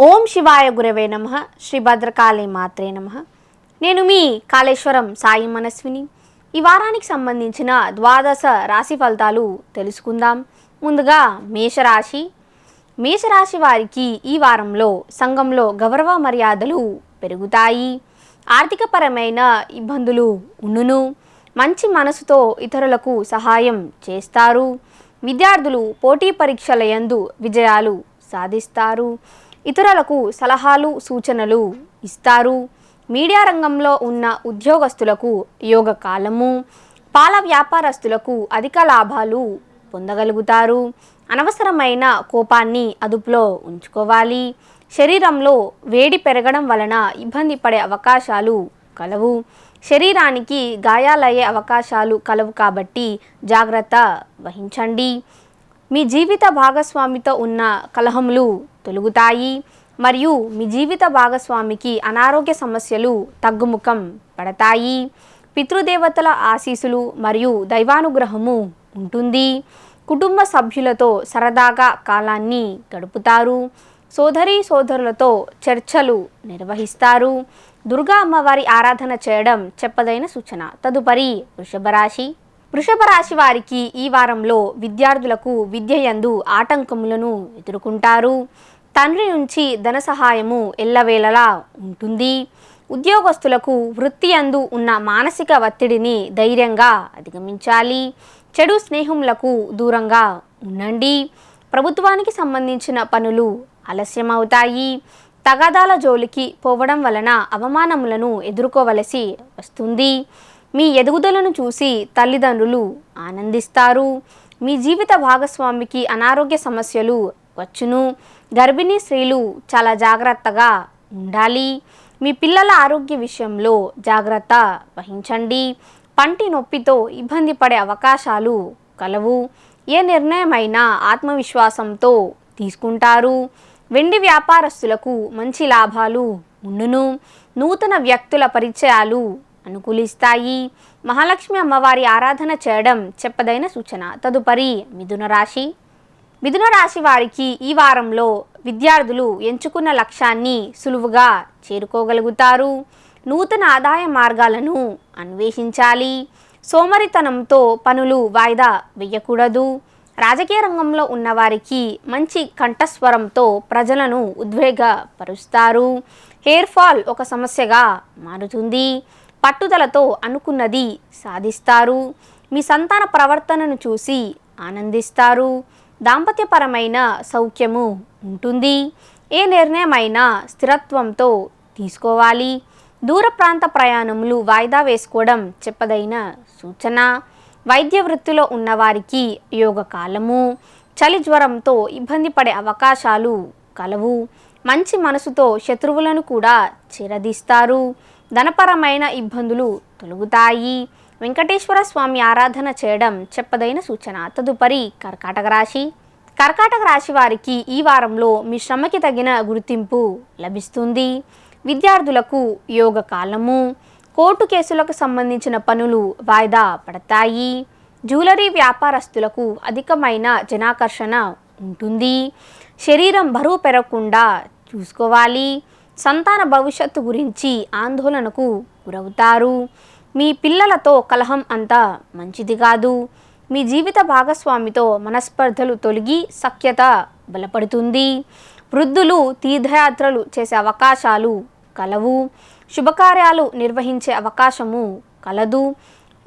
ఓం శివాయ గురవే నమః. శ్రీ భద్రకాళి మాత్రే నమః. నేను మీ కాళేశ్వరం సాయి మనస్విని. ఈ వారానికి సంబంధించిన ద్వాదశ రాశి ఫలితాలు తెలుసుకుందాం. ముందుగా మేషరాశి. మేషరాశి వారికి ఈ వారంలో సంఘంలో గౌరవ మర్యాదలు పెరుగుతాయి. ఆర్థికపరమైన ఇబ్బందులు ఉండును. మంచి మనసుతో ఇతరులకు సహాయం చేస్తారు. విద్యార్థులు పోటీ పరీక్షల యందు విజయాలు సాధిస్తారు. ఇతరులకు సలహాలు సూచనలు ఇస్తారు. మీడియా రంగంలో ఉన్న ఉద్యోగస్తులకు యోగ కాలము. పాల వ్యాపారస్తులకు అధిక లాభాలు పొందగలుగుతారు. అనవసరమైన కోపాన్ని అదుపులో ఉంచుకోవాలి. శరీరంలో వేడి పెరగడం వలన ఇబ్బంది పడే అవకాశాలు కలవు. శరీరానికి గాయాలయ్యే అవకాశాలు కలవు కాబట్టి జాగ్రత్త వహించండి. మీ జీవిత భాగస్వామితో ఉన్న కలహములు తొలగుతాయి మరియు మీ జీవిత భాగస్వామికి అనారోగ్య సమస్యలు తగ్గుముఖం పడతాయి. పితృదేవతల ఆశీస్సులు మరియు దైవానుగ్రహము ఉంటుంది. కుటుంబ సభ్యులతో సరదాగా కాలాన్ని గడుపుతారు. సోదరీ సోదరులతో చర్చలు నిర్వహిస్తారు. దుర్గా అమ్మవారి ఆరాధన చేయడం చెప్పదైన సూచన. తదుపరి వృషభ రాశి. వృషభ రాశి వారికి ఈ వారంలో విద్యార్థులకు విద్య యందు ఆటంకములను ఎదుర్కొంటారు. తండ్రి నుంచి ధన సహాయము ఎల్లవేళలా ఉంటుంది. ఉద్యోగస్తులకు వృత్తి యందు ఉన్న మానసిక ఒత్తిడిని ధైర్యంగా అధిగమించాలి. చెడు స్నేహములకు దూరంగా ఉండండి. ప్రభుత్వానికి సంబంధించిన పనులు ఆలస్యమవుతాయి. తగాదాల జోలికి పోవడం వలన అవమానములను ఎదుర్కోవలసి వస్తుంది. మీ ఎదుగుదలను చూసి తల్లిదండ్రులు ఆనందిస్తారు. మీ జీవిత భాగస్వామికి అనారోగ్య సమస్యలు వచ్చును. గర్భిణీ స్త్రీలు చాలా జాగ్రత్తగా ఉండాలి. మీ పిల్లల ఆరోగ్య విషయంలో జాగ్రత్త వహించండి. పంటి నొప్పితో ఇబ్బంది పడే అవకాశాలు కలవు. ఏ నిర్ణయమైనా ఆత్మవిశ్వాసంతో తీసుకుంటారు. వెండి వ్యాపారస్తులకు మంచి లాభాలు ఉండును. నూతన వ్యక్తుల పరిచయాలు అనుకూలిస్తాయి. మహాలక్ష్మి అమ్మవారి ఆరాధన చేయడం చెప్పదైన సూచన. తదుపరి మిథున రాశి. మిథున రాశి వారికి ఈ వారంలో విద్యార్థులు ఎంచుకున్న లక్ష్యాన్ని సులువుగా చేరుకోగలుగుతారు. నూతన ఆదాయ మార్గాలను అన్వేషించాలి. సోమరితనంతో పనులు వాయిదా వేయకూడదు. రాజకీయ రంగంలో ఉన్నవారికి మంచి కంఠస్వరంతో ప్రజలను ఉద్వేగపరుస్తారు. హెయిర్ ఫాల్ ఒక సమస్యగా మారుతుంది. పట్టుదలతో అనుకున్నది సాధిస్తారు. మీ సంతాన ప్రవర్తనను చూసి ఆనందిస్తారు. దాంపత్యపరమైన సౌఖ్యము ఉంటుంది. ఏ నిర్ణయమైనా స్థిరత్వంతో తీసుకోవాలి. దూర ప్రాంత ప్రయాణములు వాయిదా వేసుకోవడం చెప్పదైన సూచన. వైద్య వృత్తిలో ఉన్నవారికి యోగ కాలము. చలి జ్వరంతో ఇబ్బంది పడే అవకాశాలు కలవు. మంచి మనసుతో శత్రువులను కూడా చేరదీస్తారు. ధనపరమైన ఇబ్బందులు తొలగుతాయి. వెంకటేశ్వర స్వామి ఆరాధన చేయడం చెప్పదైన సూచన. తదుపరి కర్కాటక రాశి. కర్కాటక రాశి వారికి ఈ వారంలో మీ శ్రమకి తగిన గుర్తింపు లభిస్తుంది. విద్యార్థులకు యోగ కాలము. కోర్టు కేసులకు సంబంధించిన పనులు వాయిదా పడతాయి. జ్యువెలరీ వ్యాపారస్తులకు అధికమైన జనాకర్షణ ఉంటుంది. శరీరం బరువు పెరగకుండా చూసుకోవాలి. సంతాన భవిష్యత్తు గురించి ఆందోళనకు గురవుతారు. మీ పిల్లలతో కలహం అంత మంచిది కాదు. మీ జీవిత భాగస్వామితో మనస్పర్ధలు తొలగి సఖ్యత బలపడుతుంది. వృద్ధులు తీర్థయాత్రలు చేసే అవకాశాలు కలవు. శుభకార్యాలు నిర్వహించే అవకాశము కలదు.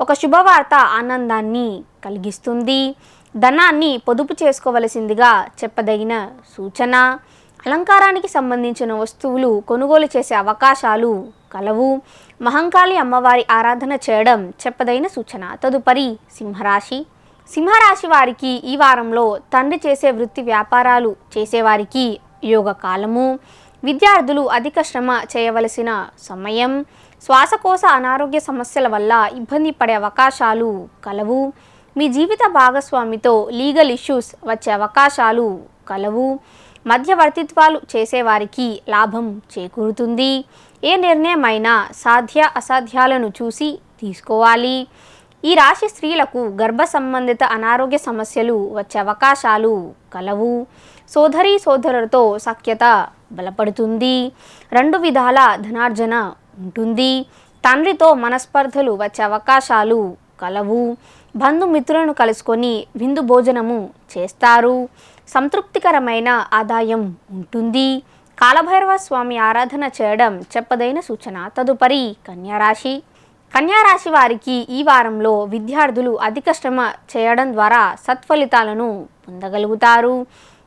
ఒక శుభవార్త ఆనందాన్ని కలిగిస్తుంది. ధనాన్ని పొదుపు చేసుకోవలసిందిగా చెప్పదగిన సూచన. అలంకారానికి సంబంధించిన వస్తువులు కొనుగోలు చేసే అవకాశాలు కలవు. మహంకాళి అమ్మవారి ఆరాధన చేయడం చెప్పదైన సూచన. తదుపరి సింహరాశి. సింహరాశి వారికి ఈ వారంలో తండ్రి చేసే వృత్తి వ్యాపారాలు చేసేవారికి యోగ కాలము. విద్యార్థులు అధిక శ్రమ చేయవలసిన సమయం. శ్వాసకోశ అనారోగ్య సమస్యల వల్ల ఇబ్బంది పడే అవకాశాలు కలవు. మీ జీవిత భాగస్వామితో లీగల్ ఇష్యూస్ వచ్చే అవకాశాలు కలవు. మధ్యవర్తిత్వాలు చేసేవారికి లాభం చేకూరుతుంది. ఏ నిర్ణయమైనా సాధ్య అసాధ్యాలను చూసి తీసుకోవాలి. ఈ రాశి స్త్రీలకు గర్భ సంబంధిత అనారోగ్య సమస్యలు వచ్చే అవకాశాలు కలవు. సోదరీ సోదరులతో సఖ్యత బలపడుతుంది. 2 విధాల ధనార్జన ఉంటుంది. తండ్రితో మనస్పర్ధలు వచ్చే అవకాశాలు కలవు. బంధుమిత్రులను కలుసుకొని విందు భోజనము చేస్తారు. సంతృప్తికరమైన ఆదాయం ఉంటుంది. కాలభైరవ స్వామి ఆరాధన చేయడం చెప్పదైన సూచన. తదుపరి కన్యారాశి. కన్యారాశి వారికి ఈ వారంలో విద్యార్థులు అధిక శ్రమ చేయడం ద్వారా సత్ఫలితాలను పొందగలుగుతారు.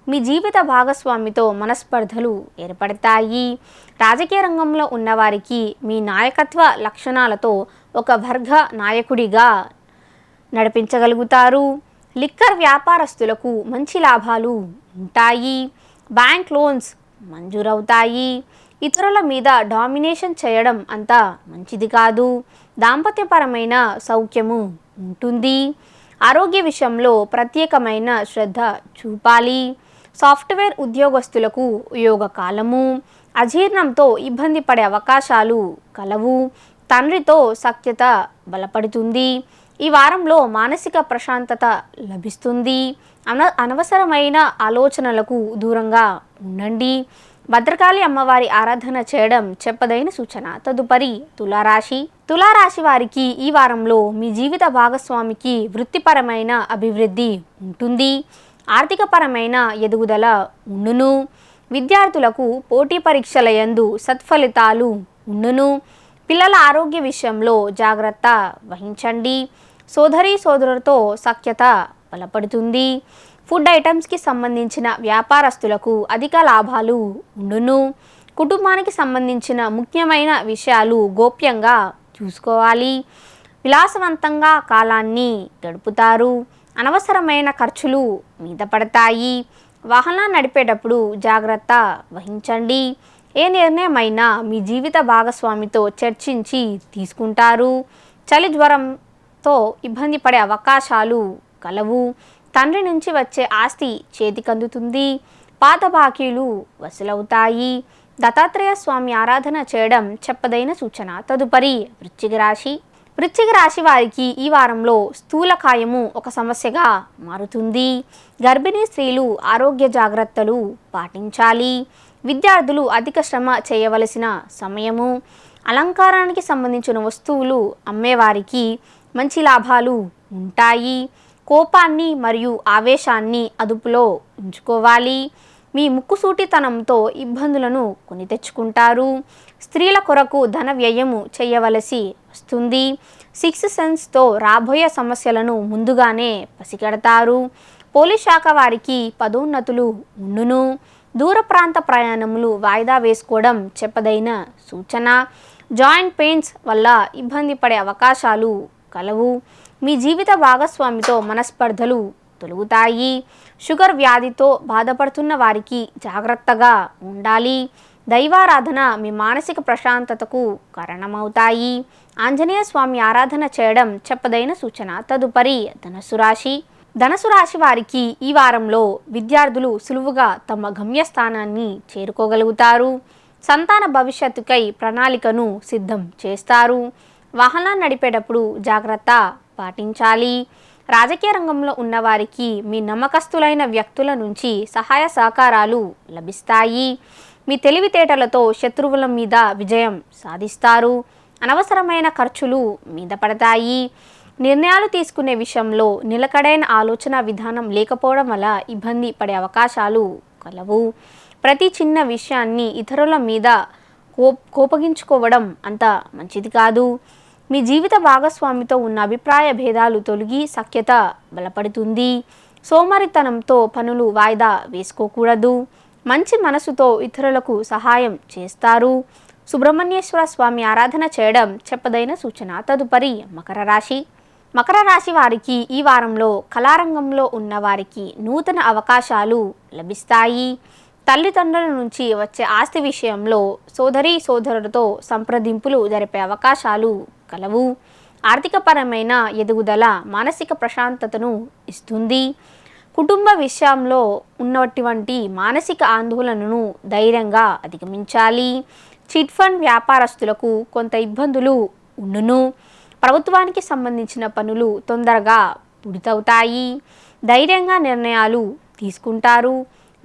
మీ జీవిత భాగస్వామితో మనస్పర్ధలు ఏర్పడతాయి. రాజకీయ రంగంలో ఉన్నవారికి మీ నాయకత్వ లక్షణాలతో ఒక వర్గ నాయకుడిగా నడిపించగలుగుతారు. లిక్కర్ వ్యాపారస్తులకు మంచి లాభాలు ఉంటాయి. బ్యాంక్ లోన్స్ మంజూరవుతాయి. ఇతరుల మీద డామినేషన్ చేయడం అంత మంచిది కాదు. దాంపత్యపరమైన సౌఖ్యము ఉంటుంది. ఆరోగ్య విషయంలో ప్రత్యేకమైన శ్రద్ధ చూపాలి. సాఫ్ట్వేర్ ఉద్యోగస్తులకు యోగకాలము. అజీర్ణంతో ఇబ్బంది పడే అవకాశాలు కలవు. తండ్రితో సఖ్యత బలపడుతుంది. ఈ వారంలో మానసిక ప్రశాంతత లభిస్తుంది. అనవసరమైన ఆలోచనలకు దూరంగా ఉండండి. భద్రకాళి అమ్మవారి ఆరాధన చేయడం చెప్పదైన సూచన. తదుపరి తులారాశి. తులారాశి వారికి ఈ వారంలో మీ జీవిత భాగస్వామికి వృత్తిపరమైన అభివృద్ధి ఉంటుంది. ఆర్థికపరమైన ఎదుగుదల ఉండును. విద్యార్థులకు పోటీ పరీక్షల యందు సత్ఫలితాలు ఉండును. పిల్లల ఆరోగ్య విషయంలో జాగ్రత్త వహించండి. సోదరీ సోదరులతో సఖ్యత బలపడుతుంది. ఫుడ్ ఐటమ్స్కి సంబంధించిన వ్యాపారస్తులకు అధిక లాభాలు ఉండును. కుటుంబానికి సంబంధించిన ముఖ్యమైన విషయాలు గోప్యంగా చూసుకోవాలి. విలాసవంతంగా కాలాన్ని గడుపుతారు. అనవసరమైన ఖర్చులు మీద పడతాయి. వాహనాన్ని నడిపేటప్పుడు జాగ్రత్త వహించండి. ఏ నిర్ణయమైనా మీ జీవిత భాగస్వామితో చర్చించి తీసుకుంటారు. చలి జ్వరంతో ఇబ్బంది పడే అవకాశాలు కలవు. తండ్రి నుంచి వచ్చే ఆస్తి చేతికందుతుంది. పాత బాకీలు వసూలవుతాయి. దత్తాత్రేయ స్వామి ఆరాధన చేయడం చెప్పదైన సూచన. తదుపరి వృశ్చిక రాశి. వృశ్చిక రాశి వారికి ఈ వారంలో స్థూలకాయము ఒక సమస్యగా మారుతుంది. గర్భిణీ స్త్రీలు ఆరోగ్య జాగ్రత్తలు పాటించాలి. విద్యార్థులు అధిక శ్రమ చేయవలసిన సమయము. అలంకారానికి సంబంధించిన వస్తువులు అమ్మేవారికి మంచి లాభాలు ఉంటాయి. కోపాన్ని మరియు ఆవేశాన్ని అదుపులో ఉంచుకోవాలి. మీ ముక్కుసూటితనంతో ఇబ్బందులను కొని తెచ్చుకుంటారు. స్త్రీల కొరకు ధన వ్యయము చేయవలసి వస్తుంది. సిక్స్త్ సెన్స్తో రాబోయే సమస్యలను ముందుగానే పసిగడతారు. పోలీస్ శాఖ వారికి పదోన్నతులు ఉండును. దూర ప్రాంత ప్రయాణములు వాయిదా వేసుకోవడం చెప్పదైన సూచన. జాయింట్ పెయిన్స్ వల్ల ఇబ్బంది పడే అవకాశాలు కలవు. మీ జీవిత భాగస్వామితో మనస్పర్ధలు తొలగుతాయి. షుగర్ వ్యాధితో బాధపడుతున్న వారికి జాగ్రత్తగా ఉండాలి. దైవారాధన మీ మానసిక ప్రశాంతతకు కారణమవుతాయి. ఆంజనేయ స్వామి ఆరాధన చేయడం చెప్పదైన సూచన. తదుపరి ధనుసు రాశి. ధనుసు రాశి వారికి ఈ వారంలో విద్యార్థులు సులువుగా తమ గమ్యస్థానాన్ని చేరుకోగలుగుతారు. సంతాన భవిష్యత్తుకై ప్రణాళికను సిద్ధం చేస్తారు. వాహనాన్ని నడిపేటప్పుడు జాగ్రత్త పాటించాలి. రాజకీయ రంగంలో ఉన్నవారికి మీ నమ్మకస్తులైన వ్యక్తుల నుంచి సహాయ సహకారాలు లభిస్తాయి. మీ తెలివితేటలతో శత్రువుల మీద విజయం సాధిస్తారు. అనవసరమైన ఖర్చులు మీద పడతాయి. నిర్ణయాలు తీసుకునే విషయంలో నిలకడైన ఆలోచన విధానం లేకపోవడం వల్ల ఇబ్బంది పడే అవకాశాలు కలవు. ప్రతి చిన్న విషయాన్ని ఇతరుల మీద కోపగించుకోవడం అంత మంచిది కాదు. మీ జీవిత భాగస్వామితో ఉన్న అభిప్రాయ భేదాలు తొలగి సఖ్యత బలపడుతుంది. సోమరితనంతో పనులు వాయిదా వేసుకోకూడదు. మంచి మనసుతో ఇతరులకు సహాయం చేస్తారు. సుబ్రహ్మణ్యేశ్వర స్వామి ఆరాధన చేయడం చెప్పదైన సూచన. తదుపరి మకర రాశి. మకర రాశి వారికి ఈ వారంలో కళారంగంలో ఉన్న వారికి నూతన అవకాశాలు లభిస్తాయి. తల్లిదండ్రుల నుంచి వచ్చే ఆస్తి విషయంలో సోదరీ సోదరులతో సంప్రదింపులు జరిపే అవకాశాలు కలవు. ఆర్థికపరమైన ఎదుగుదల మానసిక ప్రశాంతతను ఇస్తుంది. కుటుంబ విషయంలో ఉన్నటువంటి మానసిక ఆందోళనను ధైర్యంగా అధిగమించాలి. చిట్ ఫండ్ వ్యాపారస్తులకు కొంత ఇబ్బందులు ఉండును. ప్రభుత్వానికి సంబంధించిన పనులు తొందరగా పూర్తవుతాయి. ధైర్యంగా నిర్ణయాలు తీసుకుంటారు.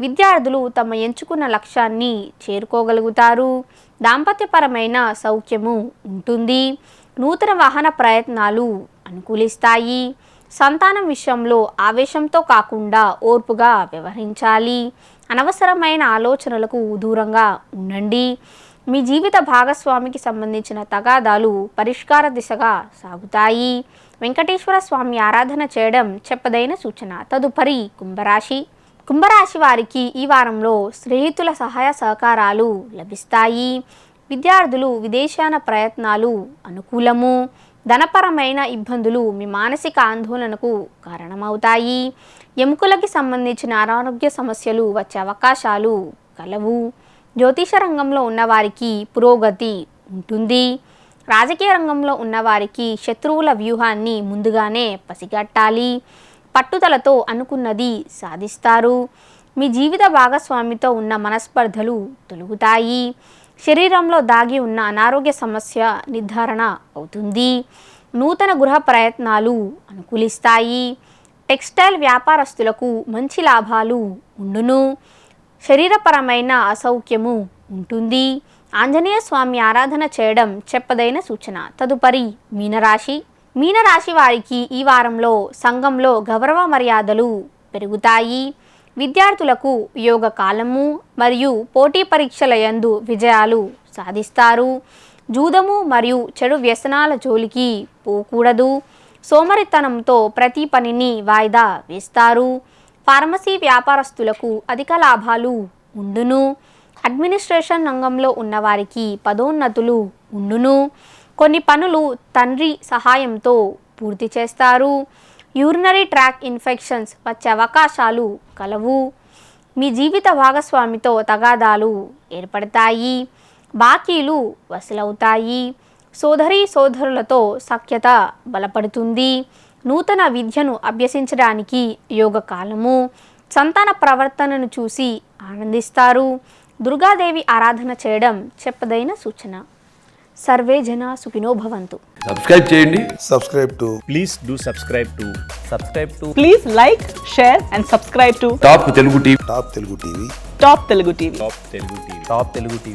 విద్యార్థులు తమ ఎంచుకున్న లక్ష్యాన్ని చేరుకోగలుగుతారు. దాంపత్యపరమైన సౌఖ్యము ఉంటుంది. నూతన వాహన ప్రయత్నాలు అనుకూలిస్తాయి. సంతానం విషయంలో ఆవేశంతో కాకుండా ఓర్పుగా వ్యవహరించాలి. అనవసరమైన ఆలోచనలకు దూరంగా ఉండండి. మీ జీవిత భాగస్వామికి సంబంధించిన తగాదాలు పరిష్కార దిశగా సాగుతాయి. వెంకటేశ్వర స్వామి ఆరాధన చేయడం చెప్పదైన సూచన. తదుపరి కుంభరాశి వారికి ఈ వారంలో స్నేహితుల సహాయ సహకారాలు లభిస్తాయి. విద్యార్థులు విదేశాన ప్రయత్నాలు అనుకూలము. ధనపరమైన ఇబ్బందులు మీ మానసిక ఆందోళనకు కారణమవుతాయి. ఎముకలకి సంబంధించిన అనారోగ్య సమస్యలు వచ్చే అవకాశాలు కలవు. జ్యోతిష రంగంలో ఉన్నవారికి పురోగతి ఉంటుంది. రాజకీయ రంగంలో ఉన్నవారికి శత్రువుల వ్యూహాన్ని ముందుగానే పసిగట్టాలి. పట్టుదలతో అనుకున్నది సాధిస్తారు. మీ జీవిత భాగస్వామితో ఉన్న మనస్పర్ధలు తొలగుతాయి. శరీరంలో దాగి ఉన్న అనారోగ్య సమస్య నిర్ధారణ అవుతుంది. నూతన గృహ ప్రయత్నాలు అనుకూలిస్తాయి. టెక్స్టైల్ వ్యాపారస్తులకు మంచి లాభాలు ఉండును. శరీరపరమైన అసౌఖ్యము ఉంటుంది. ఆంజనేయ స్వామి ఆరాధన చేయడం చెప్పదైన సూచన. తదుపరి మీనరాశి వారికి ఈ వారంలో సంఘంలో గౌరవ మర్యాదలు పెరుగుతాయి. విద్యార్థులకు యోగ కాలము మరియు పోటీ పరీక్షల యందు విజయాలు సాధిస్తారు. జూదము మరియు చెడు వ్యసనాల జోలికి పోకూడదు. సోమరితనంతో ప్రతి పనిని వాయిదా వేస్తారు. ఫార్మసీ వ్యాపారస్తులకు అధిక లాభాలు ఉండును. అడ్మినిస్ట్రేషన్ రంగంలో ఉన్నవారికి పదోన్నతులు ఉండును. కొన్ని పనులు తండ్రి సహాయంతో పూర్తి చేస్తారు. యూరినరీ ట్రాక్ ఇన్ఫెక్షన్స్ వచ్చే అవకాశాలు కలవు. మీ జీవిత భాగస్వామితో తగాదాలు ఏర్పడతాయి. బాకీలు వసూలవుతాయి. సోదరులతో సఖ్యత బలపడుతుంది. నూతన విద్యను అభ్యసించడానికి యోగ కాలము. సంతాన ప్రవర్తనను చూసి ఆనందిస్తారు. దుర్గాదేవి ఆరాధన చేయడం చెప్పదైన సూచన. సర్వే జన సుఖినో భవంతు. సబ్స్క్రైబ్ చేయండి. Please do subscribe to. Please like, share and subscribe to top Telugu TV. Top Telugu TV. Top Telugu TV.